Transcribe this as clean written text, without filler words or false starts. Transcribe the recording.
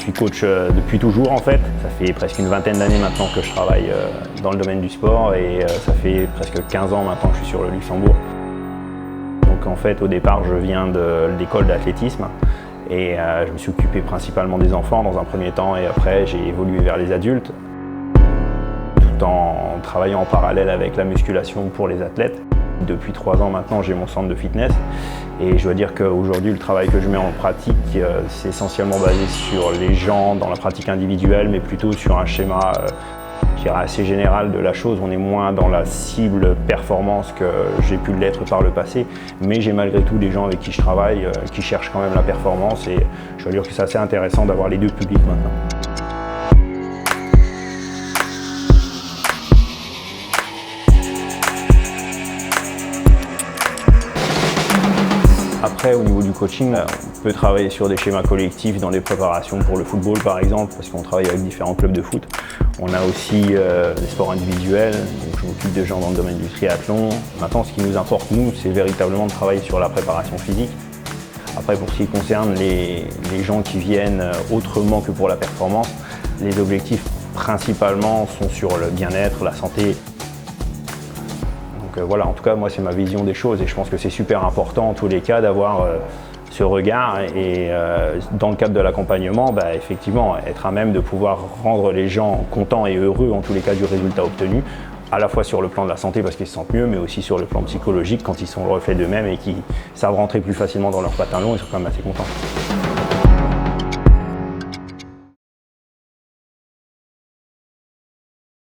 suis coach depuis toujours en fait. Ça fait presque une vingtaine d'années maintenant que je travaille dans le domaine du sport et ça fait presque 15 ans maintenant que je suis sur le Luxembourg. Donc en fait au départ je viens de l'école d'athlétisme et je me suis occupé principalement des enfants dans un premier temps et après j'ai évolué vers les adultes tout en travaillant en parallèle avec la musculation pour les athlètes. Depuis 3 ans maintenant, j'ai mon centre de fitness et je dois dire qu'aujourd'hui, le travail que je mets en pratique, c'est essentiellement basé sur les gens dans la pratique individuelle, mais plutôt sur un schéma je dirais assez général de la chose. On est moins dans la cible performance que j'ai pu l'être par le passé, mais j'ai malgré tout des gens avec qui je travaille qui cherchent quand même la performance et je dois dire que c'est assez intéressant d'avoir les deux publics maintenant. Après, au niveau du coaching, on peut travailler sur des schémas collectifs dans les préparations pour le football par exemple, parce qu'on travaille avec différents clubs de foot. On a aussi des sports individuels, donc je m'occupe de gens dans le domaine du triathlon. Maintenant, ce qui nous importe, nous, c'est véritablement de travailler sur la préparation physique. Après, pour ce qui concerne les gens qui viennent autrement que pour la performance, les objectifs principalement sont sur le bien-être, la santé. Donc voilà, en tout cas, moi, c'est ma vision des choses et je pense que c'est super important en tous les cas d'avoir ce regard et dans le cadre de l'accompagnement, effectivement, être à même de pouvoir rendre les gens contents et heureux en tous les cas du résultat obtenu, à la fois sur le plan de la santé parce qu'ils se sentent mieux, mais aussi sur le plan psychologique quand ils sont le reflet d'eux-mêmes et qu'ils savent rentrer plus facilement dans leur pantalon, ils sont quand même assez contents.